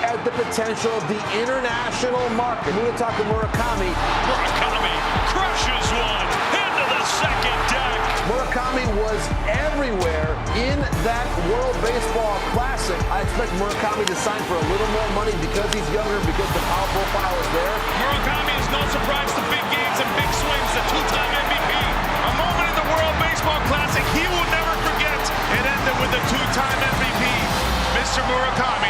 at the potential of the international market. Munetaka Murakami. Murakami crushes one into the second deck. Murakami was everywhere in that World Baseball Classic. I expect Murakami to sign for a little more money because he's younger, because the power profile is there. Murakami is no surprise to big games and big swings, a two-time MVP. A moment in the World Baseball Classic he will never forget. It ended with a two-time MVP, Mr. Murakami.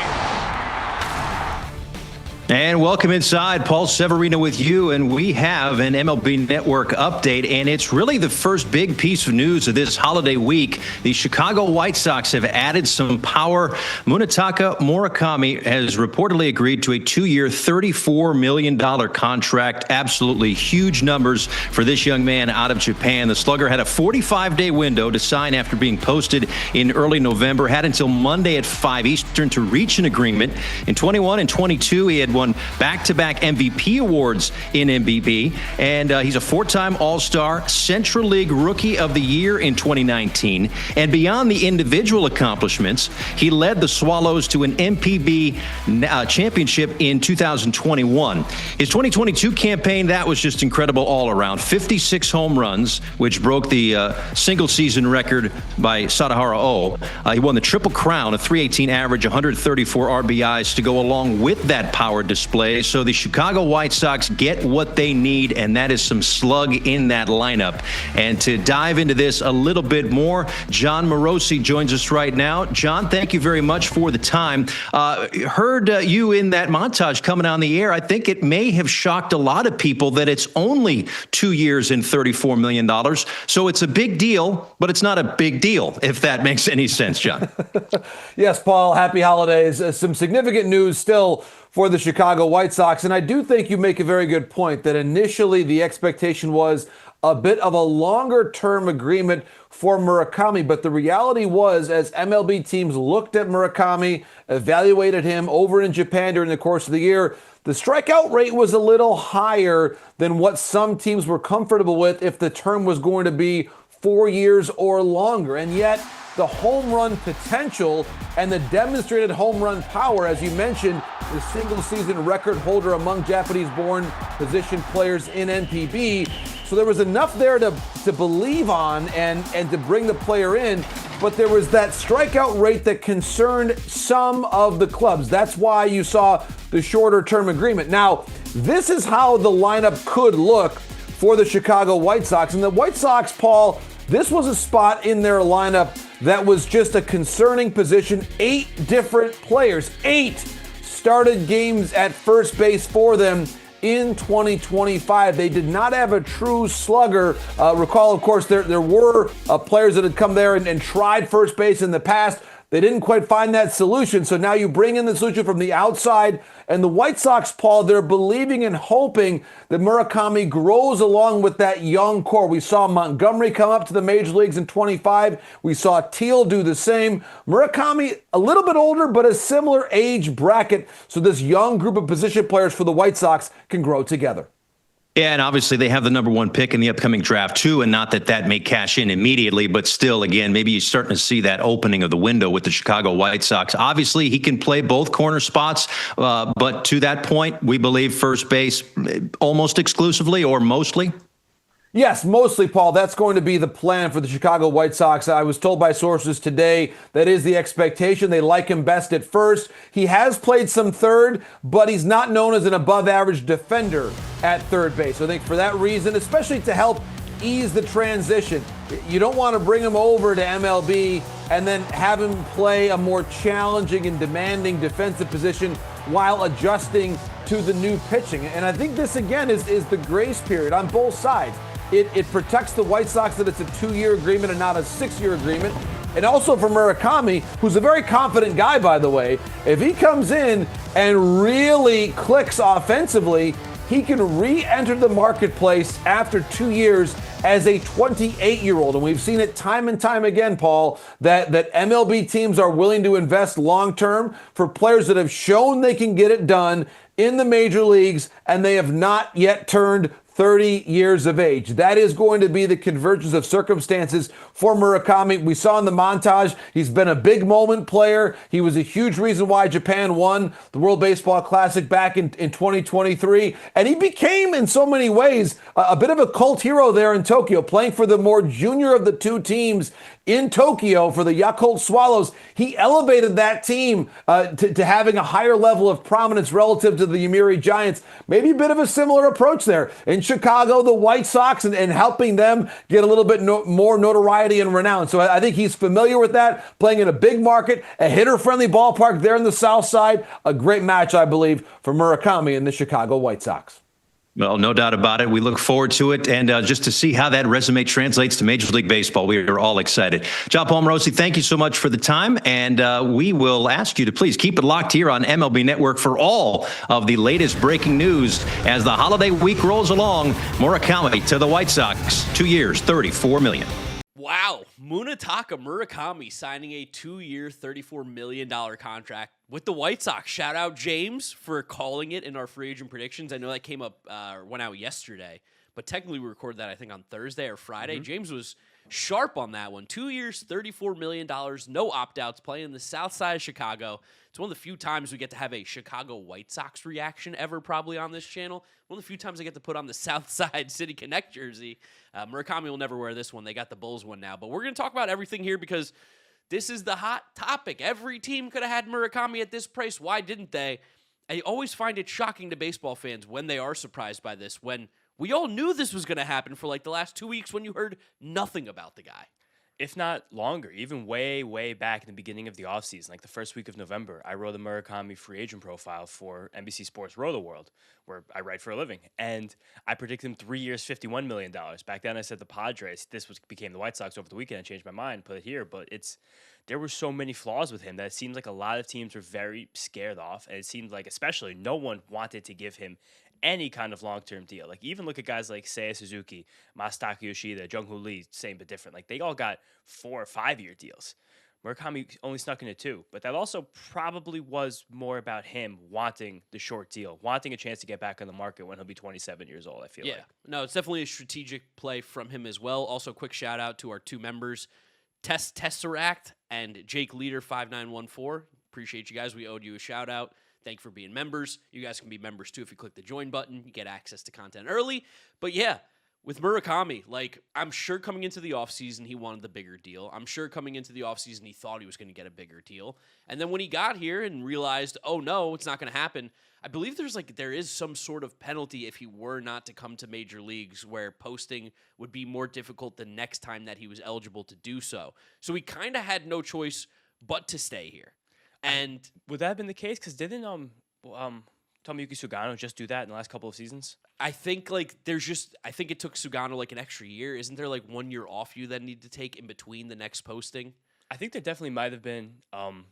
And welcome inside. Paul Severino with you, and we have an MLB Network update, and it's really the first big piece of news of this holiday week. The Chicago White Sox have added some power. Munetaka Murakami has reportedly agreed to a 2-year, $34 million contract. Absolutely huge numbers for this young man out of Japan. The slugger had a 45-day window to sign after being posted in early November, had until Monday at 5 Eastern to reach an agreement. In 21 and 22, he had won back-to-back MVP awards in MLB, and he's a 4-time All-Star, Central League Rookie of the Year in 2019. And beyond the individual accomplishments, he led the Swallows to an MPB championship in 2021. His 2022 campaign, that was just incredible all around. 56 home runs, which broke the single-season record by Sadahara O. He won the Triple Crown, a .318 average, 134 RBIs to go along with that power display. So the Chicago White Sox get what they need, and that is some slug in that lineup. And to dive into this a little bit more, John Morosi joins us right now. John, thank you very much for the time. Heard you in that montage coming on the air. I think it may have shocked a lot of people that it's only 2 years and $34 million. So it's a big deal, but it's not a big deal, if that makes any sense, John. Yes, Paul, happy holidays. Some significant news still for the Chicago White Sox. And I do think you make a very good point that initially the expectation was a bit of a longer-term agreement for Murakami. But the reality was, as MLB teams looked at Murakami, evaluated him over in Japan during the course of the year, the strikeout rate was a little higher than what some teams were comfortable with if the term was going to be 4 years or longer. And yet, the home run potential and the demonstrated home run power, as you mentioned, the single-season record holder among Japanese-born position players in NPB. So there was enough there to believe on and to bring the player in, but there was that strikeout rate that concerned some of the clubs. That's why you saw the shorter-term agreement. Now, this is how the lineup could look for the Chicago White Sox. And the White Sox, Paul, this was a spot in their lineup that was just a concerning position. 8 different players, 8 started games at first base for them in 2025. They did not have a true slugger. Recall, of course, there were players that had come there and tried first base in the past. They didn't quite find that solution. So now you bring in the solution from the outside. And the White Sox, Paul, they're believing and hoping that Murakami grows along with that young core. We saw Montgomery come up to the major leagues in 25. We saw Teal do the same. Murakami, a little bit older, but a similar age bracket. So this young group of position players for the White Sox can grow together. Yeah, and obviously they have the number 1 pick in the upcoming draft too, and not that may cash in immediately, but still, again, maybe you're starting to see that opening of the window with the Chicago White Sox. Obviously, he can play both corner spots, but to that point, we believe first base almost exclusively or mostly. Yes, mostly, Paul. That's going to be the plan for the Chicago White Sox. I was told by sources today that is the expectation. They like him best at first. He has played some third, but he's not known as an above-average defender at third base. So I think for that reason, especially to help ease the transition, you don't want to bring him over to MLB and then have him play a more challenging and demanding defensive position while adjusting to the new pitching. And I think this, again, is the grace period on both sides. It protects the White Sox that it's a 2-year agreement and not a 6-year agreement. And also for Murakami, who's a very confident guy, by the way, if he comes in and really clicks offensively, he can re-enter the marketplace after 2 years as a 28-year-old. And we've seen it time and time again, Paul, that MLB teams are willing to invest long-term for players that have shown they can get it done in the major leagues, and they have not yet turned 30 years of age. That is going to be the convergence of circumstances for Murakami. We saw in the montage, he's been a big moment player. He was a huge reason why Japan won the World Baseball Classic back in 2023. And he became, in so many ways, a bit of a cult hero there in Tokyo, playing for the more junior of the two teams in Tokyo for the Yakult Swallows. He elevated that team to having a higher level of prominence relative to the Yomiuri Giants. Maybe a bit of a similar approach there in Chicago, the White Sox, and helping them get a little bit more notoriety and renown. So I think he's familiar with that, playing in a big market, a hitter-friendly ballpark there in the South Side. A great match, I believe, for Murakami and the Chicago White Sox. Well, no doubt about it. We look forward to it. And just to see how that resume translates to Major League Baseball, we are all excited. John Paul Morosi, thank you so much for the time. And we will ask you to please keep it locked here on MLB Network for all of the latest breaking news as the holiday week rolls along. Murakami to the White Sox, 2 years, $34 million. Wow, Munetaka Murakami signing a 2-year, $34 million contract with the White Sox. Shout out James for calling it in our free agent predictions. I know that came up, went out yesterday, but technically we recorded that I think on Thursday or Friday. Mm-hmm. James was sharp on that one. 2 years, $34 million, no opt-outs, playing in the South Side of Chicago. It's one of the few times we get to have a Chicago White Sox reaction ever probably on this channel. One of the few times I get to put on the South Side City Connect jersey. Murakami will never wear this one. They got the Bulls one now. But we're going to talk about everything here because this is the hot topic. Every team could have had Murakami at this price. Why didn't they? I always find it shocking to baseball fans when they are surprised by this, when we all knew this was going to happen for like the last 2 weeks when you heard nothing about the guy. If not longer, even way, way back in the beginning of the offseason, like the first week of November, I wrote a Murakami free agent profile for NBC Sports Roto World, where I write for a living. And I predicted him 3 years, $51 million. Back then I said the Padres. Became the White Sox over the weekend. I changed my mind, put it here. But there were so many flaws with him that it seems like a lot of teams were very scared off. And it seemed like especially no one wanted to give him any kind of long-term deal. Like, even look at guys like Seiya Suzuki, Masataka Yoshida, Jung-Hoo Lee, same but different. Like, they all got 4 or 5 year deals. Murakami only snuck into 2, but that also probably was more about him wanting the short deal, wanting a chance to get back on the market when he'll be 27 years old, I feel like. No, it's definitely a strategic play from him as well. Also, quick shout out to our 2 members, Tesseract and Jake Leader 5914. Appreciate you guys. We owed you a shout out. Thank you for being members. You guys can be members too if you click the join button. You get access to content early. But yeah, with Murakami, like, I'm sure coming into the offseason he wanted the bigger deal. I'm sure coming into the offseason he thought he was going to get a bigger deal. And then when he got here and realized, oh no, it's not going to happen, I believe there is some sort of penalty if he were not to come to major leagues where posting would be more difficult the next time that he was eligible to do so. So he kind of had no choice but to stay here. And would that have been the case? Because didn't Tomoyuki Sugano just do that in the last couple of seasons? I think I think it took Sugano like an extra year. Isn't there like 1 year off you then need to take in between the next posting? I think there definitely might have been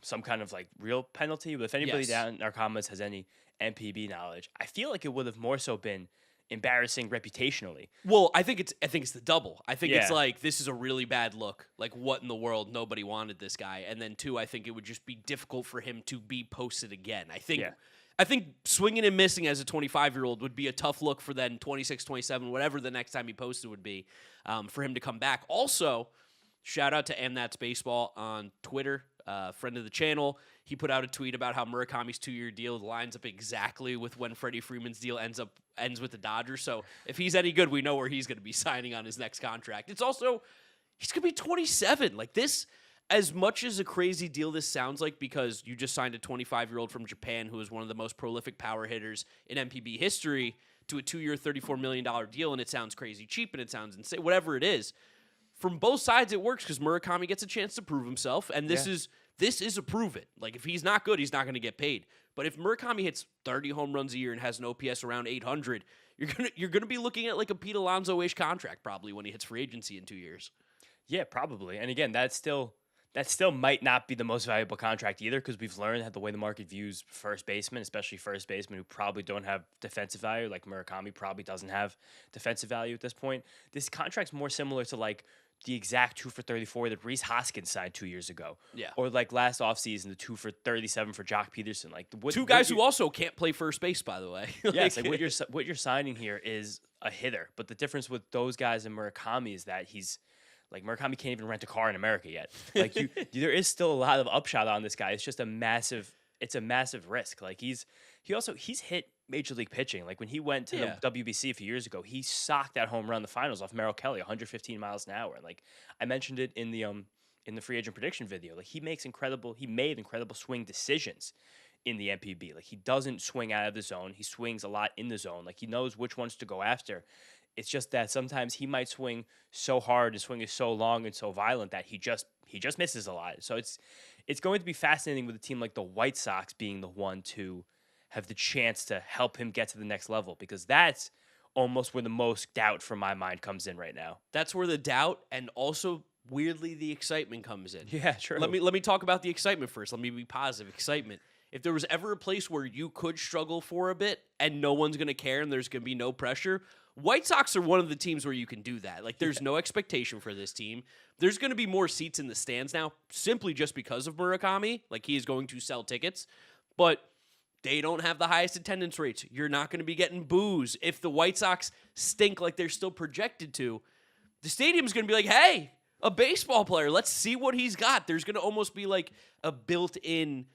some kind of like real penalty. But if anybody down in our comments has any MPB knowledge, I feel like it would have more so been embarrassing reputationally. Well, I think it's the double. I think it's like, this is a really bad look. Like, what in the world? Nobody wanted this guy. And then 2, I think it would just be difficult for him to be posted again. I think swinging and missing as a 25-year-old would be a tough look for then 26, 27, whatever the next time he posted would be, for him to come back. Also, shout out to That's Baseball on Twitter, friend of the channel. He put out a tweet about how Murakami's 2-year deal lines up exactly with when Freddie Freeman's deal ends with the Dodgers. So if he's any good, we know where he's going to be signing on his next contract. It's also, he's going to be 27. Like, this, as much as a crazy deal this sounds like, because you just signed a 25-year-old from Japan who is one of the most prolific power hitters in MPB history to a 2-year, $34 million deal, and it sounds crazy cheap and it sounds insane, whatever it is. From both sides, it works because Murakami gets a chance to prove himself, and this is a prove it. Like, if he's not good, he's not going to get paid. But if Murakami hits 30 home runs a year and has an OPS around 800, you're gonna be looking at like a Pete Alonso-ish contract probably when he hits free agency in 2 years. Yeah, probably. And again, that still might not be the most valuable contract either, because we've learned that the way the market views first basemen, especially first basemen who probably don't have defensive value, like Murakami probably doesn't have defensive value at this point. This contract's more similar to like the exact 2 for 34 that Rhys Hoskins signed 2 years ago. Yeah. Or like last offseason, the 2 for 37 for Jock Peterson. Like, two guys who also can't play first base, by the way. Yes, like what you're signing here is a hitter. But the difference with those guys and Murakami is that he's like Murakami can't even rent a car in America yet. Like there is still a lot of upshot on this guy. It's just a massive risk. Like he's hit major league pitching. Like when he went to the WBC a few years ago, he socked that home run in the finals off Merrill Kelly, 115 miles an hour. And like I mentioned it in the free agent prediction video, like he made incredible swing decisions in the MPB. Like he doesn't swing out of the zone. He swings a lot in the zone. Like he knows which ones to go after. It's just that sometimes he might swing so hard and swing is so long and so violent that he just misses a lot. So it's going to be fascinating with a team like the White Sox being the one to have the chance to help him get to the next level, because that's almost where the most doubt from my mind comes in right now. That's where the doubt and also weirdly the excitement comes in. Yeah, true. Let me talk about the excitement first. Let me be positive. Excitement. If there was ever a place where you could struggle for a bit and no one's going to care and there's going to be no pressure, White Sox are one of the teams where you can do that. Like, there's no expectation for this team. There's going to be more seats in the stands now, simply just because of Murakami. Like, he is going to sell tickets. But they don't have the highest attendance rates. You're not going to be getting boos. If the White Sox stink like they're still projected to, the stadium's going to be like, hey, a baseball player, let's see what he's got. There's going to almost be like a built-in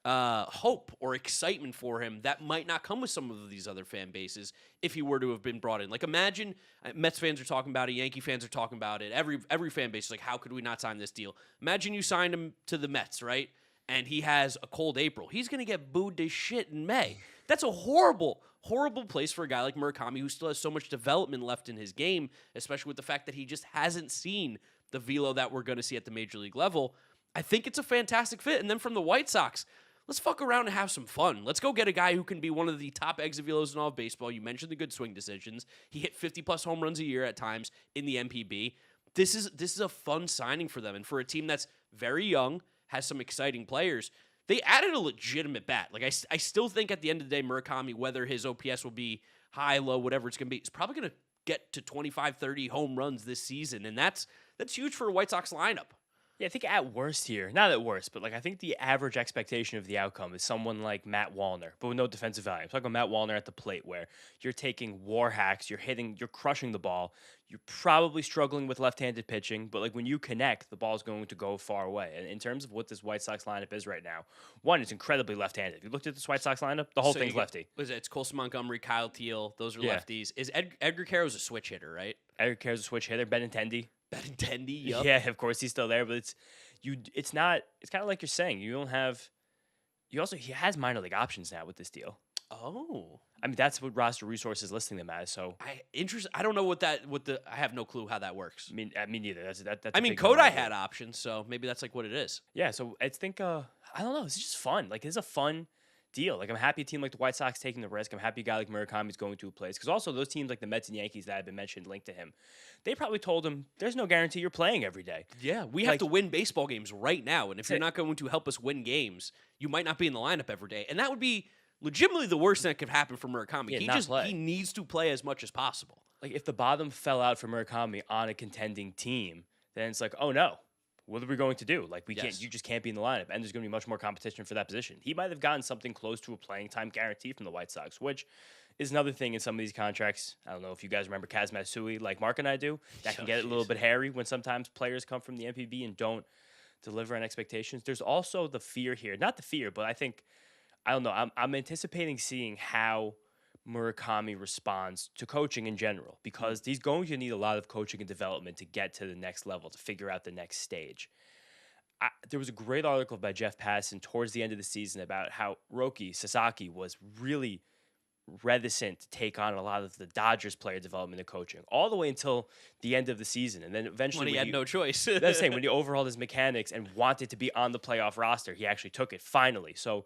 hope or excitement for him that might not come with some of these other fan bases if he were to have been brought in. Like, imagine Mets fans are talking about it, Yankee fans are talking about it, every fan base is like, how could we not sign this deal? Imagine you signed him to the Mets, right? And he has a cold April. He's going to get booed to shit in May. That's a horrible, horrible place for a guy like Murakami who still has so much development left in his game, especially with the fact that he just hasn't seen the velo that we're going to see at the major league level. I think it's a fantastic fit. And then from the White Sox, let's fuck around and have some fun. Let's go get a guy who can be one of the top exit velos in all of baseball. You mentioned the good swing decisions. He hit 50-plus home runs a year at times in the MPB. This is a fun signing for them. And for a team that's very young, has some exciting players, they added a legitimate bat. Like, I still think at the end of the day, Murakami, whether his OPS will be high, low, whatever it's going to be, is probably going to get to 25, 30 home runs this season. And that's huge for a White Sox lineup. Yeah, I think at worst here, not at worst, but like I think the average expectation of the outcome is someone like Matt Wallner, but with no defensive value. I'm talking about Matt Wallner at the plate, where you're taking war hacks, you're crushing the ball, you're probably struggling with left-handed pitching, but like when you connect, the ball's going to go far away. And in terms of what this White Sox lineup is right now, one, it's incredibly left-handed. If you looked at this White Sox lineup, the whole thing's lefty. It's Colson Montgomery, Kyle Teal, those are lefties. Is Edgar Caro's a switch hitter, right? Edgar Caro's a switch hitter. Benintendi, yep. Yeah, of course he's still there, but it's kind of like you're saying. He has minor league options now with this deal. Oh. I mean, that's what roster resources listing them as. So I don't know I have no clue how that works. Me neither. That's Kodai had options, so maybe that's like what it is. Yeah, so I think I don't know, it's just fun. Like, it's a fun deal. Like, I'm happy a team like the White Sox taking the risk. I'm happy a guy like Murakami's going to a place. Because also those teams like the Mets and Yankees that have been mentioned linked to him, they probably told him, there's no guarantee you're playing every day. Yeah, we have to win baseball games right now. And if you're not going to help us win games, you might not be in the lineup every day. And that would be legitimately the worst that could happen for Murakami. Yeah, he needs to play as much as possible. Like, if the bottom fell out for Murakami on a contending team, then it's like, oh no. What are we going to do? Like, you just can't be in the lineup, and there's going to be much more competition for that position. He might have gotten something close to a playing time guarantee from the White Sox, which is another thing in some of these contracts. I don't know if you guys remember Kaz Matsui, like Mark and I do. That can get a little bit hairy when sometimes players come from the MPB and don't deliver on expectations. There's also the fear here. Not the fear, but I don't know. I'm anticipating seeing how Murakami responds to coaching in general, because he's going to need a lot of coaching and development to get to the next level, to figure out the next stage. There was a great article by Jeff Passan towards the end of the season about how Roki Sasaki was really reticent to take on a lot of the Dodgers player development and coaching all the way until the end of the season. And then eventually when he had no choice. That's the thing. When he overhauled his mechanics and wanted to be on the playoff roster, he actually took it finally. So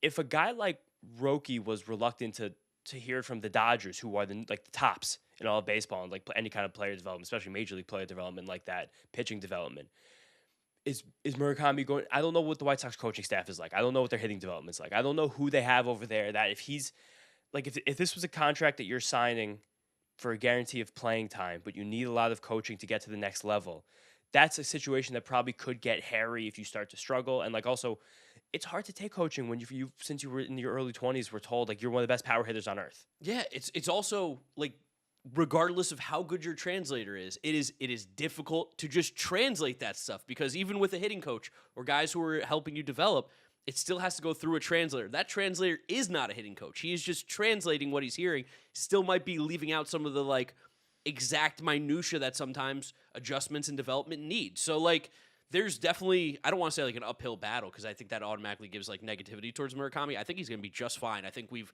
if a guy like Roki was reluctant to hear from the Dodgers, who are the tops in all of baseball and like any kind of player development, especially major league player development like that, pitching development, is Murakami going? I don't know what the White Sox coaching staff is like. I don't know what their hitting development's like. I don't know who they have over there. That if he's like, if this was a contract that you're signing for a guarantee of playing time, but you need a lot of coaching to get to the next level, that's a situation that probably could get hairy if you start to struggle. And like, also, it's hard to take coaching when you since you were in your early 20s, were told like you're one of the best power hitters on earth. Yeah, it's also like regardless of how good your translator is, it is difficult to just translate that stuff, because even with a hitting coach or guys who are helping you develop, it still has to go through a translator. That translator is not a hitting coach. He is just translating what he's hearing. Still might be leaving out some of the like exact minutia that sometimes adjustments and development need. So like there's definitely, I don't want to say like an uphill battle, because I think that automatically gives like negativity towards Murakami. I think he's going to be just fine. I think we've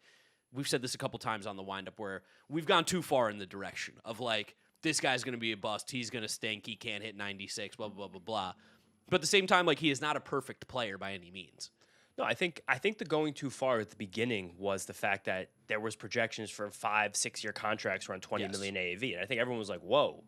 said this a couple times on the windup where we've gone too far in the direction of like, this guy's going to be a bust. He's going to stink. He can't hit 96, blah, blah, blah, blah. But at the same time, like, he is not a perfect player by any means. No, I think the going too far at the beginning was the fact that there was projections for 5-6 year contracts around 20 million AAV. And I think everyone was like, whoa,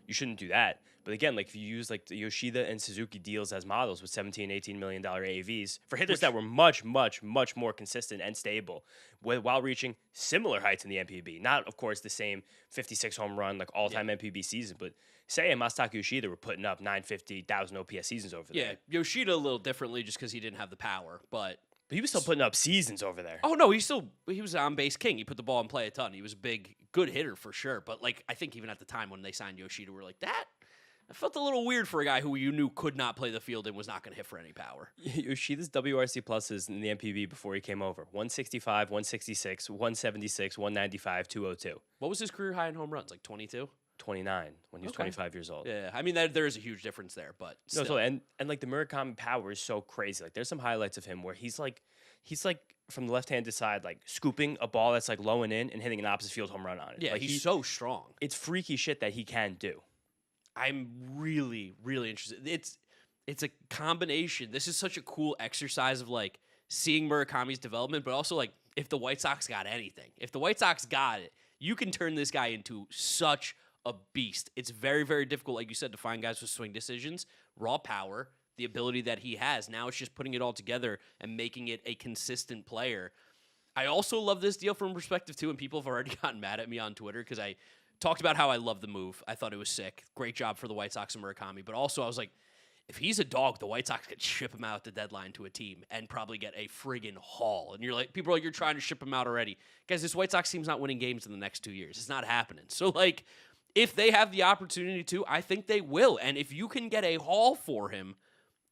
you shouldn't do that. But again, like if you use like the Yoshida and Suzuki deals as models with $17-18 million AAVs for hitters that were much, much, much more consistent and stable while reaching similar heights in the MPB. Not, of course, the same 56 home run, like all-time MPB season, but say Masataka Yoshida were putting up 950,000 OPS seasons over there. Yeah, Yoshida a little differently just because he didn't have the power, but he was still putting up seasons over there. Oh, no, he was on base king. He put the ball in play a ton. He was a big, good hitter for sure. But like, I think even at the time when they signed Yoshida, we're like, that I felt a little weird for a guy who you knew could not play the field and was not going to hit for any power. Yoshida's WRC pluses in the MPB before he came over: 165, 166, 176, 195, 202. What was his career high in home runs? Like 22? 29 when he was 25 years old. Yeah, I mean, there is a huge difference there, but still. No, so, and like the Murakami power is so crazy. Like there's some highlights of him where he's like from the left-handed side, like scooping a ball that's like low and in and hitting an opposite field home run on it. Yeah, like, he's so strong. It's freaky shit that he can do. I'm really, really interested. It's a combination. This is such a cool exercise of like seeing Murakami's development, but also like if the White Sox got anything, if the White Sox got it, you can turn this guy into such a beast. It's very, very difficult, like you said, to find guys with swing decisions, raw power, the ability that he has. Now it's just putting it all together and making it a consistent player. I also love this deal from perspective too, and people have already gotten mad at me on Twitter because I talked about how I love the move. I thought it was sick. Great job for the White Sox and Murakami. But also I was like, if he's a dog, the White Sox could ship him out at the deadline to a team and probably get a friggin' haul. And you're like, people are like, you're trying to ship him out already. Guys, this White Sox team's not winning games in the next 2 years. It's not happening. So like, if they have the opportunity to, I think they will. And if you can get a haul for him,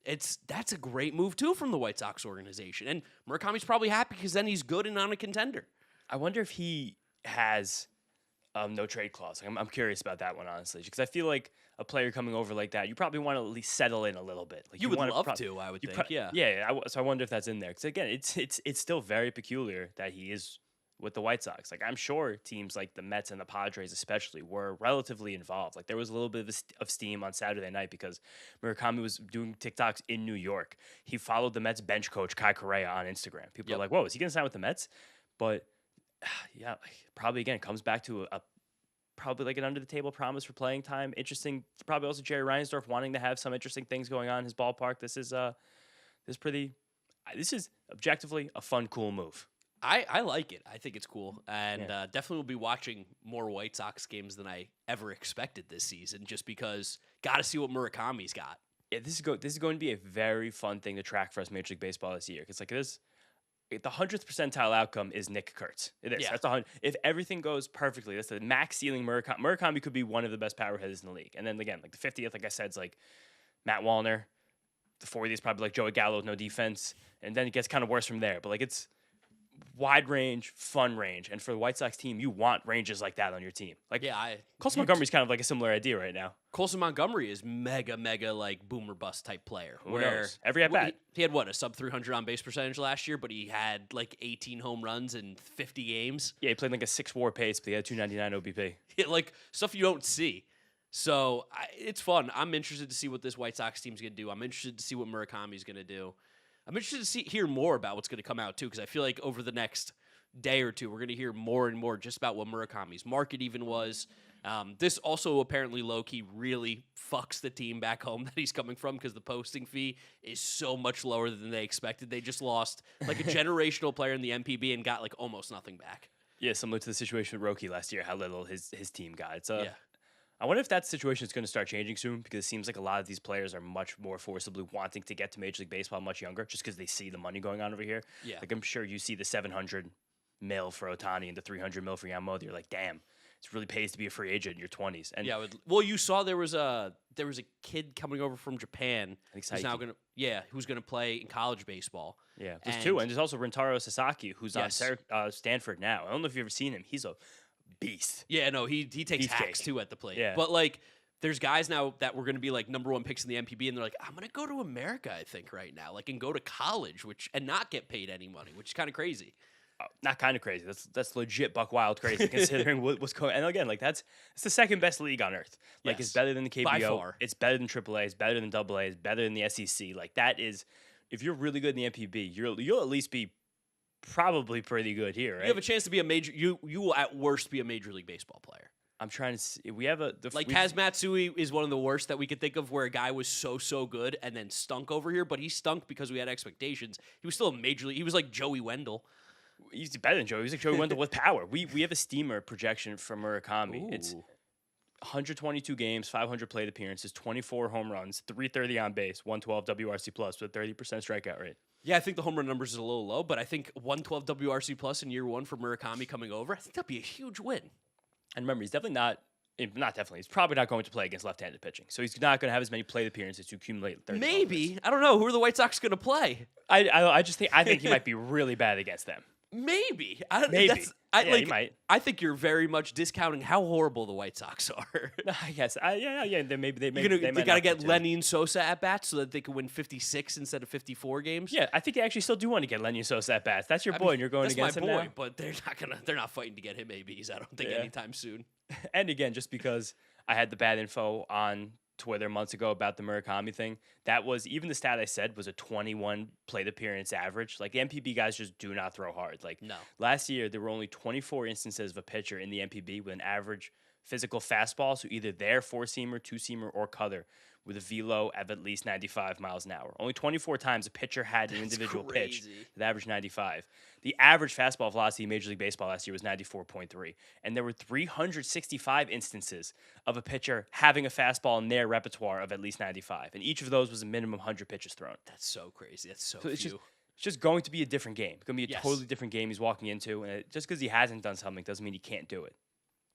that's a great move too from the White Sox organization. And Murakami's probably happy because then he's good and on a contender. I wonder if he has no trade clause. I'm curious about that one, honestly, because I feel like a player coming over like that, you probably want to at least settle in a little bit. Like you would love to, I would think. Yeah. So I wonder if that's in there. Because again, it's still very peculiar that he is with the White Sox. Like I'm sure teams like the Mets and the Padres especially were relatively involved. Like there was a little bit of steam on Saturday night because Murakami was doing TikToks in New York. He followed the Mets bench coach Kai Correa on Instagram. People are like, whoa, is he going to sign with the Mets? But yeah, probably again comes back to a probably like an under the table promise for playing time. Interesting. Probably also Jerry Reinsdorf wanting to have some interesting things going on in his ballpark. This is objectively a fun, cool move. I like it. I think it's cool. And definitely will be watching more White Sox games than I ever expected this season, just because got to see what Murakami's got. Yeah, this is going to be a very fun thing to track for us Major League Baseball this year. Because like the 100th percentile outcome is Nick Kurtz. It is. Yeah. That's 100. If everything goes perfectly, that's the max ceiling Murakami. Murakami could be one of the best power hitters in the league. And then again, like the 50th, like I said, is like Matt Wallner. The 40th is probably like Joey Gallo with no defense. And then it gets kind of worse from there. But like it's wide range, fun range. And for the White Sox team, you want ranges like that on your team. Like Colson Montgomery's kind of like a similar idea right now. Colson Montgomery is mega like boomer bust type player. Who knows? Every at bat. He had a sub 300 on base percentage last year, but he had like 18 home runs in 50 games. Yeah, he played like a 6 WAR pace, but he had 299 OBP. Yeah, like stuff you don't see. So it's fun. I'm interested to see what this White Sox team's going to do. I'm interested to see what Murakami's going to do. I'm interested to hear more about what's going to come out, too, because I feel like over the next day or two, we're going to hear more and more just about what Murakami's market even was. This also apparently low-key really fucks the team back home that he's coming from because the posting fee is so much lower than they expected. They just lost like a generational player in the MPB and got like almost nothing back. Yeah, similar to the situation with Roki last year, how little his team got. It's I wonder if that situation is going to start changing soon because it seems like a lot of these players are much more forcibly wanting to get to Major League Baseball much younger just because they see the money going on over here. Yeah. Like I'm sure you see the $700 mil for Ohtani and the $300 mil for Yamamoto. You're like, damn, it really pays to be a free agent in your 20s. And yeah, well, you saw there was a kid coming over from Japan who's now who's gonna play in college baseball. Yeah, there's two, and there's also Rentaro Sasaki, who's on Stanford now. I don't know if you've ever seen him. He's a beast. Yeah, no, he takes hacks too at the plate. Yeah. But like, there's guys now that were going to be like number 1 picks in the NPB, and they're like, I'm going to go to America, I think, right now, like, and go to college, and not get paid any money, which is kind of crazy. Not kind of crazy. That's legit buck wild crazy considering what's going. And again, like it's the second best league on earth. Like it's better than the KBO. By far. It's better than AAA. It's better than AA. It's better than the SEC. Like that is, if you're really good in the NPB, you'll at least be probably pretty good here, right? You have a chance to be a major. You will at worst be a Major League Baseball player. I'm trying to see. We have Kaz Matsui is one of the worst that we could think of, where a guy was so good and then stunk over here, but he stunk because we had expectations. He was still a Major League. He was like Joey Wendell. He's better than Joey. He's like Joey Wendell with power. We have a steamer projection for Murakami. Ooh. It's 122 games, 500 plate appearances, 24 home runs, 330 on base, 112 WRC plus with a 30% strikeout rate. Yeah, I think the home run numbers is a little low, but I think 112 WRC plus in year 1 for Murakami coming over, I think that'd be a huge win. And remember, he's definitely he's probably not going to play against left-handed pitching. So he's not going to have as many plate appearances to accumulate 30 Maybe. homers. I don't know. Who are the White Sox going to play? I think he might be really bad against them. Maybe. Maybe. He might. I think you're very much discounting how horrible the White Sox are. I guess. Yeah. They got to get Lenny and Sosa at bats so that they can win 56 instead of 54 games. Yeah, I think they actually still do want to get Lenny and Sosa at bats. That's your boy, and you're going against him now. That's my boy, but they're not fighting to get him ABs. I don't think anytime soon. And again, just because I had the bad info on Twitter months ago about the Murakami thing, that was, even the stat I said was a 21 plate appearance average. Like the MPB guys just do not throw hard. Like last year, there were only 24 instances of a pitcher in the MPB with an average physical fastball, so either their 4-seamer, 2-seamer, or cutter with a velo of at least 95 miles an hour. Only 24 times a pitcher had an individual pitch that averaged 95. The average fastball velocity in Major League Baseball last year was 94.3. And there were 365 instances of a pitcher having a fastball in their repertoire of at least 95. And each of those was a minimum 100 pitches thrown. That's so crazy. That's so It's few. just going to be a different game. It's going to be a totally different game he's walking into. And just because he hasn't done something doesn't mean he can't do it.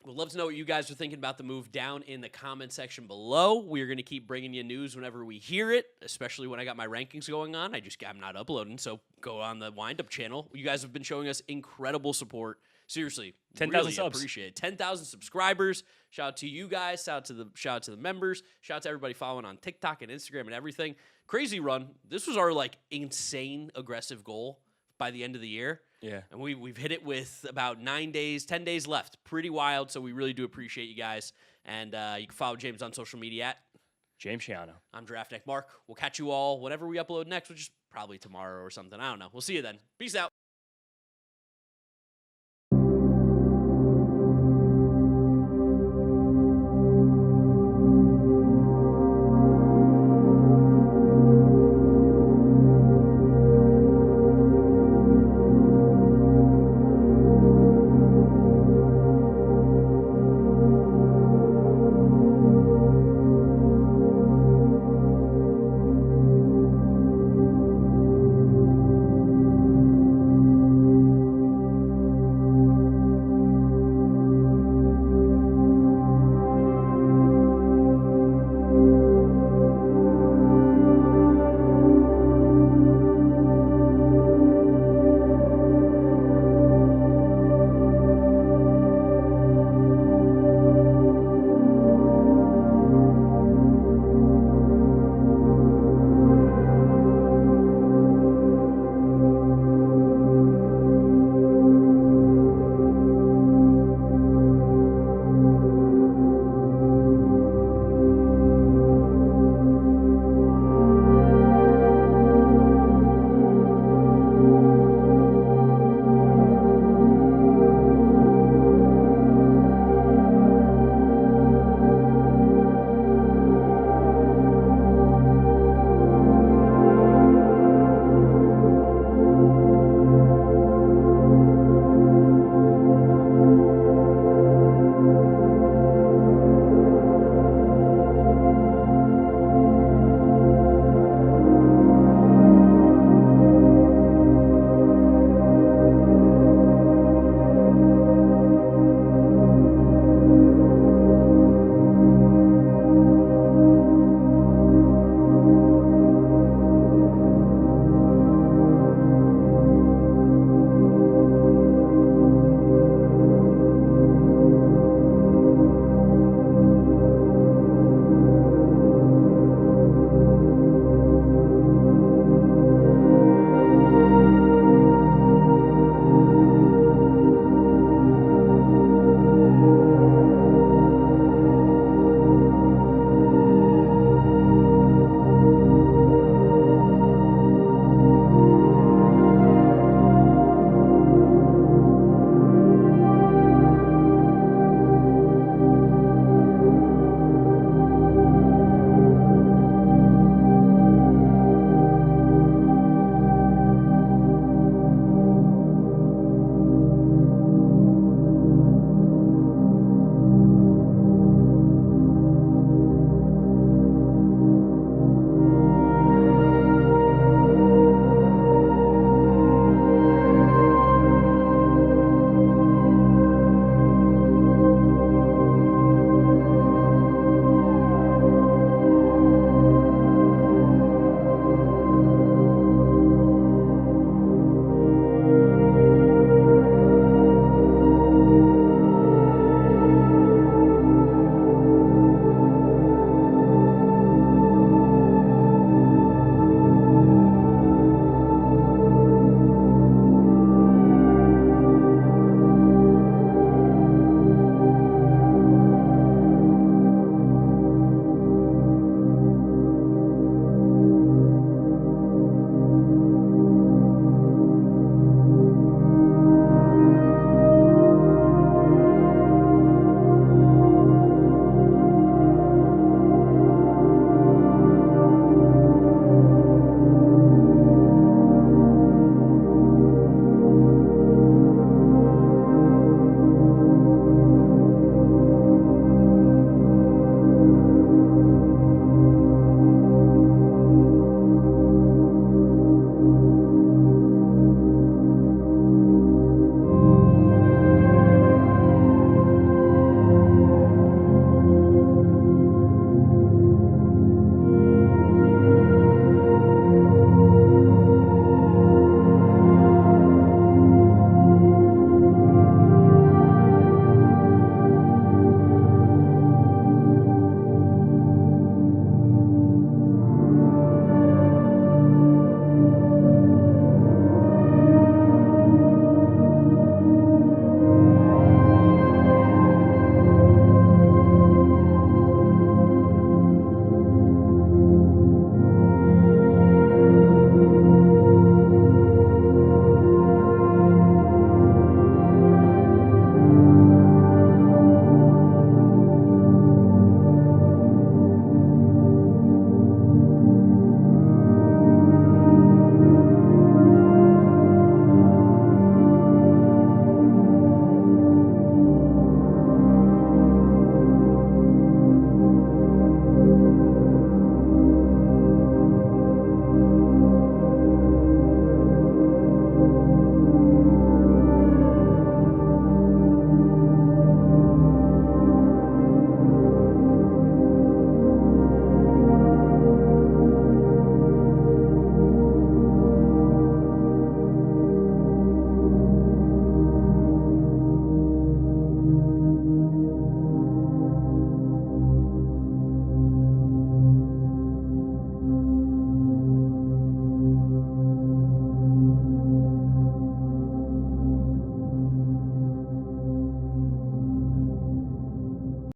We'd love to know what you guys are thinking about the move down in the comment section below. We're going to keep bringing you news whenever we hear it, especially when I got my rankings going on. I'm not uploading, so go on the Wind-Up channel. You guys have been showing us incredible support. Seriously, 10,000 really subs. Appreciate it. 10,000 subscribers. Shout out to you guys. Shout out to the members. Shout out to everybody following on TikTok and Instagram and everything. Crazy run. This was our insane aggressive goal by the end of the year. Yeah. And we've hit it with about 10 days left. Pretty wild, so we really do appreciate you guys. And you can follow James on social media at James Shiano. I'm Draft Mark. We'll catch you all whenever we upload next, which is probably tomorrow or something. I don't know. We'll see you then. Peace out.